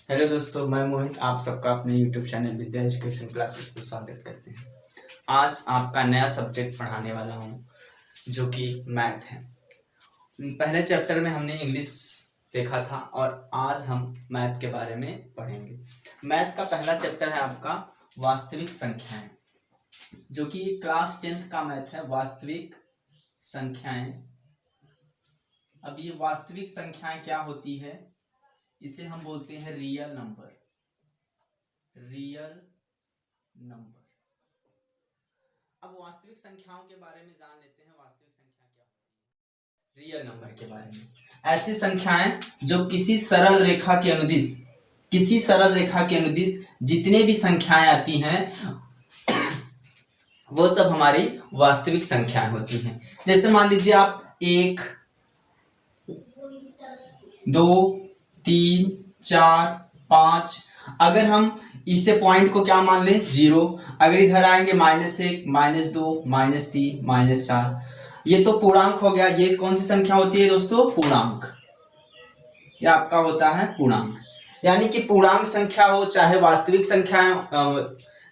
Hello दोस्तों, मैं मोहित आप सबका अपने यूट्यूब चैनल विद्या एजुकेशन क्लासेस पर स्वागत करते हैं। आज आपका नया सब्जेक्ट पढ़ाने वाला हूं जो कि मैथ है। पहले चैप्टर में हमने इंग्लिश देखा था और आज हम मैथ के बारे में पढ़ेंगे। मैथ का पहला चैप्टर है आपका वास्तविक संख्याएं, जो कि क्लास 10th का मैथ है, वास्तविक संख्याएं। अब ये वास्तविक संख्याएं क्या होती है, इसे हम बोलते हैं रियल नंबर। अब वास्तविक संख्याओं के बारे में जान लेते हैं। वास्तविक संख्या क्या होती है, रियल नंबर के बारे में। ऐसी संख्याएं जो किसी सरल रेखा के अनुदिश जितने भी संख्याएं आती हैं वो सब हमारी वास्तविक संख्याएं होती हैं। जैसे मान लीजिए आप 1, 2, 3, 4, 5, अगर हम इसे पॉइंट को क्या मान लें 0, अगर इधर आएंगे -1, -2, -3, -4, ये तो पूर्णांक हो गया। ये कौन सी संख्या होती है दोस्तों? पूर्णांक। ये आपका होता है पूर्णांक। यानी कि पूर्णांक संख्या हो चाहे वास्तविक संख्या,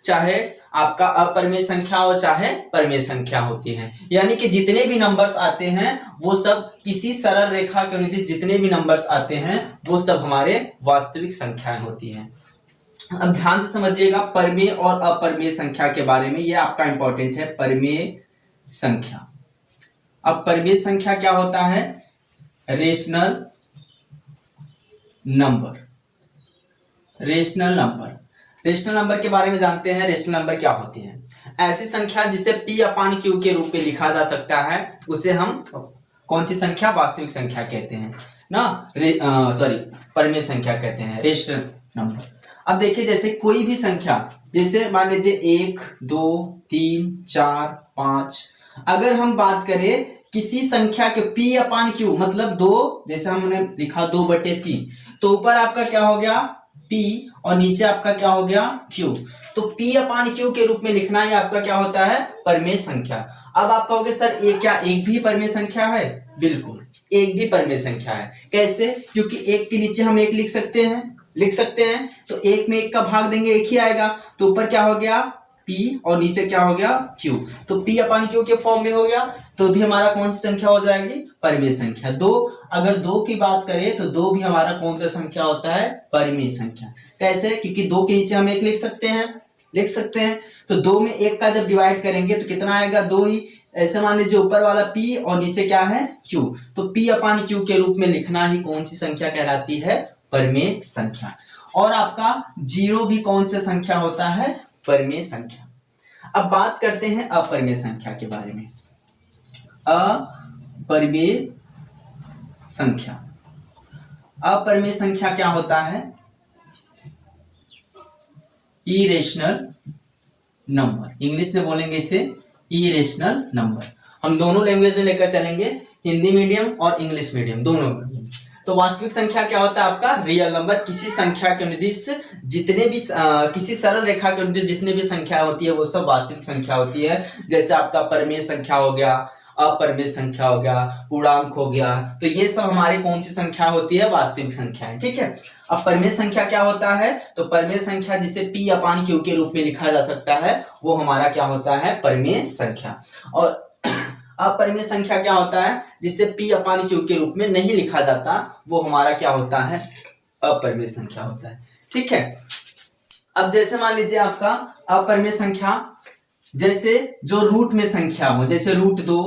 चाहे आपका अपरिमेय संख्या हो चाहे परिमेय संख्या होती है। यानी कि जितने भी नंबर्स आते हैं वो सब किसी सरल रेखा के अनुदिश जितने भी नंबर्स आते हैं वो सब हमारे वास्तविक संख्याएं होती हैं। अब ध्यान से समझिएगा परिमेय और अपरिमेय संख्या के बारे में, ये आपका इंपॉर्टेंट है। परिमेय संख्या। अब परिमेय संख्या क्या होता है? Rational number. रेशनल नंबर के बारे में जानते हैं। रेशनल नंबर क्या होती है? ऐसी संख्या जिसे P/Q के रूप में लिखा जा सकता है उसे हम कौन सी संख्या? वास्तविक संख्या कहते हैं ना, परिमेय संख्या कहते हैं, रेशनल नंबर। अब देखिए, जैसे कोई भी संख्या, जैसे मान लीजिए 1, 2, 3, 4, 5, अगर हम बात करें किसी संख्या के P/Q मतलब 2, जैसे हमने लिखा 2/3, तो ऊपर आपका क्या हो गया? P और नीचे आपका क्या हो गया? Q। तो P/Q के रूप में लिखना है आपका क्या होता है? परिमेय संख्या। अब आप कहोगे सर ये क्या एक भी परिमेय संख्या है? बिल्कुल, एक भी परिमेय संख्या है। कैसे? क्योंकि एक के नीचे हम 1 लिख सकते हैं, तो 1 में 1 का भाग देंगे 1 ही आएगा। तो ऊपर क्या हो गया? P और नीचे क्या हो गया? Q। तो P/Q के फॉर्म में हो गया, तो भी हमारा कौन सी संख्या हो जाएगी? परिमेय संख्या। 2, अगर 2 की बात करें तो 2 भी हमारा कौन सा संख्या होता है? परिमेय संख्या। कैसे? क्योंकि 2 के नीचे हम 1 लिख सकते हैं। तो 2 में 1 का जब डिवाइड करेंगे तो कितना आएगा? 2 ही। ऐसे मान लीजिए ऊपर वाला P और नीचे क्या है? Q। तो P/Q के रूप में लिखना ही कौन सी संख्या कहलाती है? परिमेय संख्या। और आपका 0 भी कौन सा संख्या होता है? परिमेय संख्या। अब बात करते हैं अपरिमेय संख्या के बारे में। अपरिमेय संख्या क्या होता है? Irrational number. इंग्लिश में बोलेंगे इसे इरेशनल नंबर। हम दोनों लैंग्वेज में लेकर चलेंगे, हिंदी मीडियम और इंग्लिश मीडियम दोनों। तो वास्तविक संख्या क्या होता है आपका? Real number. किसी संख्या के अनुदिश जितने भी किसी सरल रेखा के अनुदिश जितने भी संख्या होती है वो सब वास्तविक संख्या होती है। जैसे आपका परिमेय संख्या हो गया, अपरिमेय संख्या हो गया, पूर्णांक हो गया, तो ये सब हमारी कौन सी संख्या होती है? वास्तविक संख्या है। ठीक है। अब परिमेय संख्या क्या होता है? तो परिमेय संख्या जिसे P/Q के रूप में लिखा जा सकता है वो हमारा क्या होता है? परिमेय संख्या। और अपरिमेय संख्या क्या होता है? जिसे P/Q के रूप में नहीं लिखा जाता वो हमारा क्या होता है? अपरिमेय संख्या होता है। ठीक है। अब जैसे मान लीजिए आपका अपरिमेय संख्या, जैसे जो रूट में संख्या हो, जैसे √2,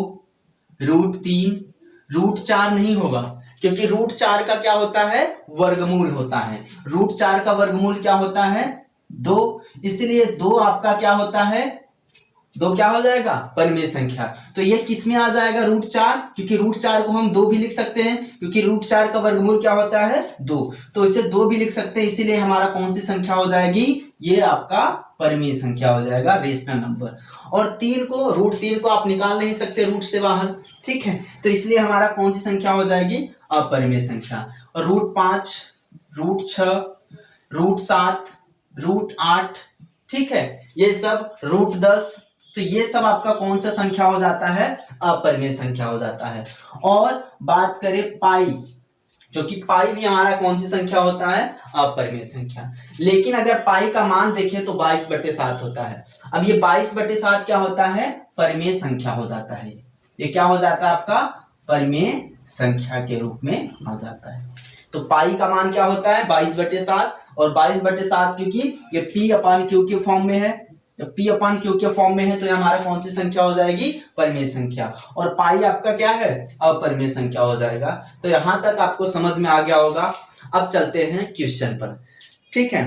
√3, √4 नहीं होगा, क्योंकि √4 का क्या होता है? वर्गमूल होता है। √4 का वर्गमूल क्या होता है? 2। इसलिए 2 आपका क्या होता है? 2 क्या हो जाएगा? परिमेय संख्या। तो ये किस में आ जाएगा? √4, क्योंकि √4 को हम 2 भी लिख सकते हैं, क्योंकि √4 का वर्गमूल क्या होता है? 2। तो इसे 2 भी लिख सकते हैं, इसीलिए हमारा कौन सी संख्या हो जाएगी? ये आपका परिमेय संख्या हो जाएगा, रेशनल नंबर। और 3 को √3 को आप निकाल नहीं सकते रूट से बाहर। ठीक है। तो इसलिए हमारा कौन सी संख्या हो जाएगी? अपरिमेय संख्या। और √5, √6, √7, √8, ठीक है, ये सब √10, तो ये सब आपका कौन सा संख्या हो जाता है? अपरिमेय संख्या हो जाता है। और बात करें पाई, जो कि पाई भी हमारा कौन सी संख्या होता है, अपरिमेय संख्या। लेकिन अगर पाई का मान देखें तो 22/7 होता है। अब ये 22/7 क्या होता है, परिमेय संख्या हो जाता है। ये क्या हो जाता है आपका, परिमेय संख्या के रूप में आ जाता है। तो पाई का मान क्या होता है 22/7, और 22/7 क्योंकि ये P/Q के फॉर्म में है, जब P/Q के फॉर्म में है तो ये हमारा कौन सी संख्या हो जाएगी, परिमेय संख्या। और पाई आपका क्या है, अपरिमेय संख्या हो जाएगा। तो यहां तक आपको समझ में आ गया होगा। अब चलते हैं क्वेश्चन पर, ठीक है।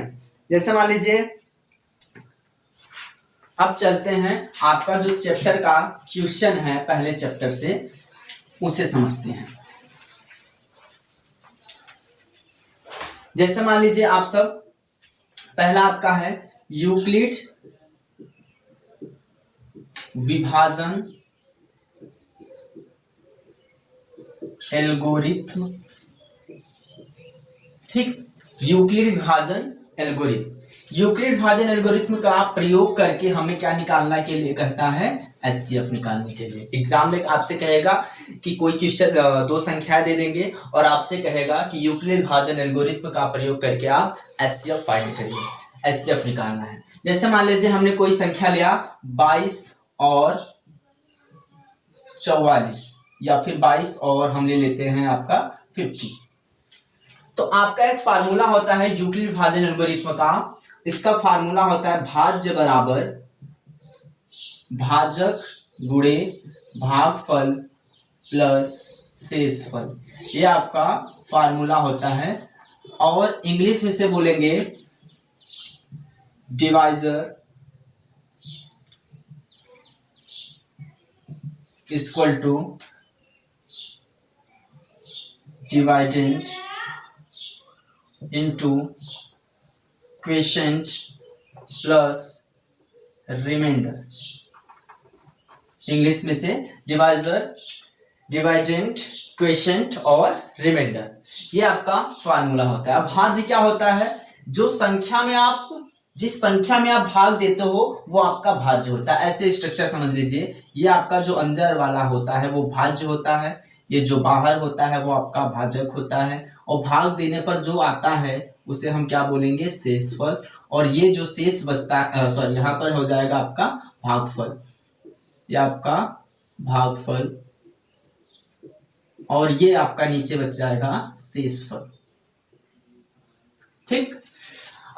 जैसे मान लीजिए, अब चलते हैं आपका जो चैप्टर का क्वेश्चन है पहले चैप्टर से, उसे समझते हैं। जैसे मान लीजिए आप सब, पहला आपका है यूक्लिड विभाजन एल्गोरिथ्म, ठीक। यूक्लिड विभाजन एल्गोरिथ्म, यूक्लिड विभाजन एल्गोरिथ्म का प्रयोग करके हमें क्या निकालना के लिए कहता है, HCF निकालने के लिए। एग्जाम में आपसे कहेगा कि कोई क्वेश्चन, दो संख्याएं दे देंगे और आपसे कहेगा कि यूक्लिड विभाजन एल्गोरिथ्म का प्रयोग करके आप HCF फाइंड करिए, HCF निकालना है। जैसे मान लीजिए हमने कोई संख्या लिया 22 और 44, या फिर 22 और हम ले लेते हैं आपका 50। तो आपका एक फार्मूला होता है यूक्लिड विभाजन एल्गोरिथ्म का। इसका फार्मूला होता है भाज्य बराबर भाजक गुणे भागफल प्लस शेषफल, ये आपका फार्मूला होता है। और इंग्लिश में से बोलेंगे divisor equal to dividend into quotient plus remainder. English में से डिवाइजर, डिवाइडेंड, क्वोशिएंट और रिमाइंडर, ये आपका फार्मूला होता है। अब भाज्य क्या होता है, जो संख्या में आप, जिस संख्या में आप भाग देते हो वो आपका भाज्य होता है। ऐसे स्ट्रक्चर समझ लीजिए, ये आपका जो अंदर वाला होता है वो भाज्य होता है, ये जो बाहर होता है वो आपका भाजक होता है, और भाग देने पर जो आता है उसे हम क्या बोलेंगे, शेषफल। और ये जो शेष बचता है, सॉरी, यहाँ पर हो जाएगा आपका भागफल, ये आपका भागफल, और ये आपका नीचे बच जाएगा शेषफल, ठीक।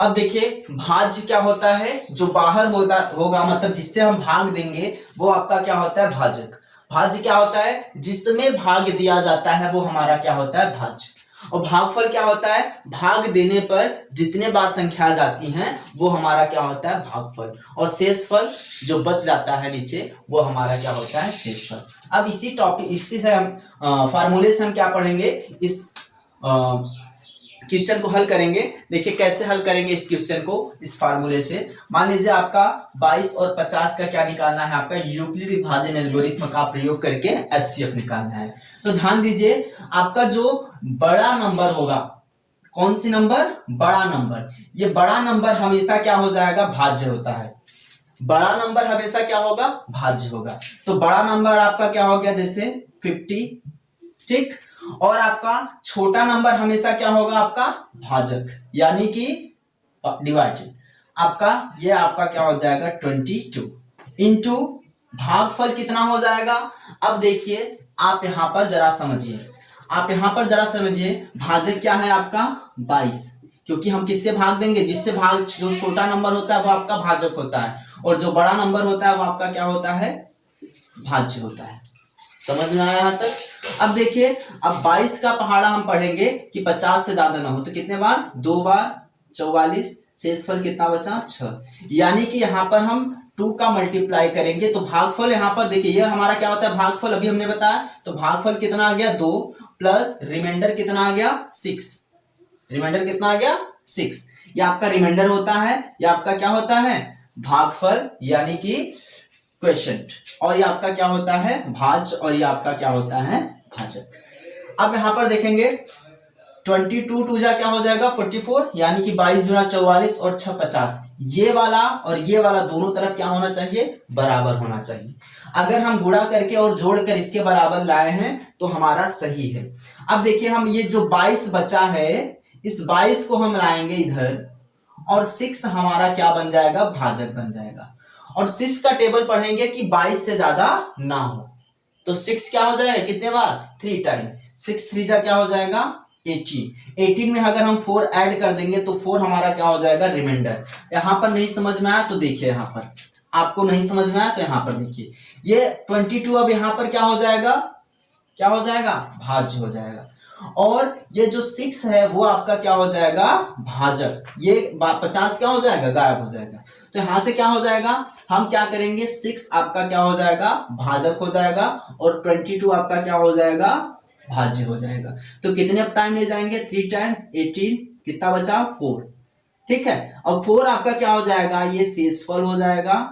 अब देखिए भाज्य क्या होता है, जो बाहर होगा मतलब जिससे हम भाग देंगे वो आपका क्या होता है, भाजक। भाज्य क्या होता है, जिसमें भाग दिया जाता है वो हमारा क्या होता है, भाज्य। और भागफल क्या होता है, भाग देने पर जितने बार संख्या जाती हैं वो हमारा क्या होता है, भागफल। और शेषफल जो बच जाता है नीचे वो हमारा क्या होता है, शेषफल। अब इसी टॉपिक, इसी से हम फार्मूले से हम क्या पढ़ेंगे, इस क्वेश्चन को हल करेंगे। देखिए कैसे हल करेंगे इस क्वेश्चन को, इस फार्मूले से। मान लीजिए आपका 22 और 50 का क्या निकालना है, आपका यूक्लिड विभाजन एल्गोरिथ्म का प्रयोग करके HCF निकालना है। तो ध्यान दीजिए, आपका जो बड़ा नंबर होगा, कौन सी नंबर, बड़ा नंबर, ये बड़ा नंबर हमेशा क्या हो जाएगा, भाज्य होता है। बड़ा नंबर हमेशा क्या होगा, भाज्य होगा। तो बड़ा नंबर आपका क्या हो गया, जैसे 50, ठीक। और आपका छोटा नंबर हमेशा क्या होगा, आपका भाजक, यानी कि डिवाइडेड। आपका ये आपका क्या हो जाएगा 22 इंटू भागफल कितना हो जाएगा। अब देखिए आप यहां पर जरा समझिए, आप यहां पर जरा समझिए, भाजक क्या है आपका 22, क्योंकि हम किससे भाग देंगे, जिससे भाग, जो छोटा नंबर होता है वो आपका भाजक होता है, और जो बड़ा नंबर होता है वो आपका क्या होता है, भाज्य होता है। समझ में आया यहां तक। अब देखिए, अब 22 का पहाड़ा हम पढ़ेंगे कि 50 से ज्यादा ना हो, तो कितने बार, 2 बार, 44, शेषफल कितना बचा 6, यानी कि यहाँ पर हम 2 का मल्टीप्लाई करेंगे तो भागफल यहाँ पर देखिए, ये हमारा क्या होता है, भागफल अभी हमने बताया, तो भागफल कितना आ गया 2 प्लस रिमाइंडर कितना आ गया 6, रिमाइंडर कितना आ गया 6। ये आपका रिमाइंडर होता है, ये आपका क्या होता है, भागफल, यानी कि क्वोशिएंट, और ये आपका क्या होता है, भाज्य, और ये आपका क्या होता है, भाजक। अब यहां पर देखेंगे 22 टू जा क्या हो जाएगा 44, यानी कि 22 दूना 44 और 6 50, ये वाला और ये वाला दोनों तरफ क्या होना चाहिए, बराबर होना चाहिए। अगर हम गुणा करके और जोड़कर इसके बराबर लाए हैं तो हमारा सही है। अब देखिए हम ये जो 22 बचा है, इस 22 को हम लाएंगे इधर और 6 हमारा क्या बन जाएगा, भाजक बन जाएगा। और 6 का टेबल पढ़ेंगे कि 22 से ज्यादा ना हो, तो 6 क्या हो जाएगा, कितने बार, 3 टाइम। 6 3 जा क्या हो जाएगा, 18। 18 में अगर हम 4 ऐड कर देंगे तो 4 हमारा क्या हो जाएगा, रिमाइंडर। यहाँ पर नहीं समझ में आया तो देखिए, यहाँ पर आपको नहीं समझ में आया तो यहाँ पर देखिए, ये 22 अब यहाँ पर क्या हो जाएगा, क्या हो जाएगा, भाज्य हो जाएगा। और ये जो 6 है वो आपका क्या हो जाएगा, भाजक। ये 50 क्या हो जाएगा, गायब हो जाएगा। तो यहां से क्या हो जाएगा, हम क्या करेंगे, 6 आपका क्या हो जाएगा, भाजक हो जाएगा और 22 आपका क्या हो जाएगा, भाज्य हो जाएगा। तो कितने टाइम ले जाएंगे, 3 टाइम। 18 कितना बचा, 4। ठीक है, अब 4 आपका क्या हो जाएगा, ये शेषफल हो जाएगा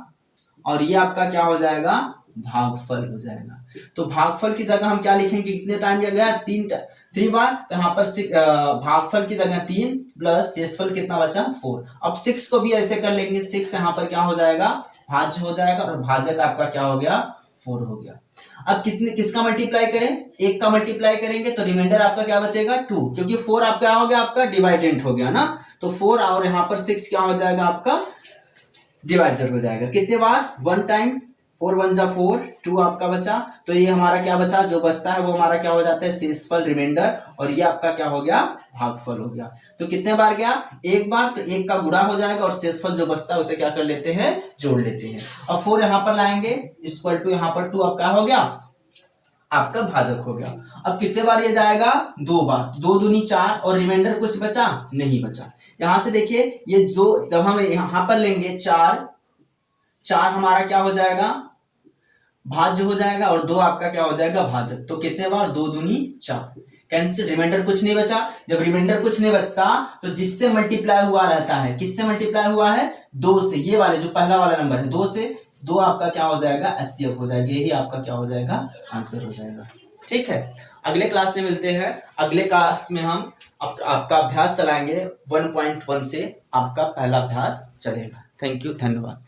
और ये आपका क्या हो जाएगा, भागफल हो जाएगा। तो भागफल की जगह हम क्या लिखेंगे, कितने टाइम लिया गया, 3 बार। तो यहाँ पर भागफल की जगह 3 प्लस शेषफल कितना बचा, 4। अब 6 को भी ऐसे कर लेंगे, 6 यहाँ पर क्या हो जाएगा, भाज्य हो जाएगा और भाजक आपका क्या हो गया, 4 हो गया। अब किसका मल्टीप्लाई करें, 1 का मल्टीप्लाई करेंगे तो रिमाइंडर आपका क्या बचेगा, 2, क्योंकि 4 आपका क्या हो गया, आपका डिवाइडेंट हो गया ना। तो 4 और यहाँ पर 6 क्या हो जाएगा, आपका डिवाइजर हो जाएगा। कितने बार, 1 टाइम। 4 1 जा 4, 2 आपका बचा। तो ये हमारा क्या बचा, जो बचता है वो हमारा क्या हो जाता है, शेषफल, रिमाइंडर। और ये आपका क्या हो गया, भागफल हो गया। तो कितने बार गया, 1 बार। तो 1 का गुणा हो जाएगा और शेषफल जो बचता है उसे क्या कर लेते हैं, जोड़ लेते हैं। अब 4 यहाँ पर लाएंगे, इक्वल टू यहाँ पर 2 आपका हो गया, आपका भाजक हो गया। अब कितने बार ये जाएगा, 2 बार। 2 दूनी 4 और रिमाइंडर कुछ बचा, नहीं बचा। यहां से देखिए, ये जो जब हम यहां पर लेंगे 4 हमारा क्या हो जाएगा, भाज्य हो जाएगा और 2 आपका क्या हो जाएगा, भाजक। तो कितने बार, 2 दूनी 4, कैंसिल, रिमाइंडर कुछ नहीं बचा। जब रिमाइंडर कुछ नहीं बचता तो जिससे मल्टीप्लाई हुआ रहता है, किससे मल्टीप्लाई हुआ है, 2 से। ये वाले जो पहला वाला नंबर है 2 से, 2 आपका क्या हो जाएगा, HCF हो जाएगा। यही आपका क्या हो जाएगा, आंसर हो जाएगा। ठीक है, अगले क्लास में मिलते हैं। अगले क्लास में हम आपका अभ्यास चलाएंगे 1.1 से आपका पहला अभ्यास चलेगा। थैंक यू, धन्यवाद।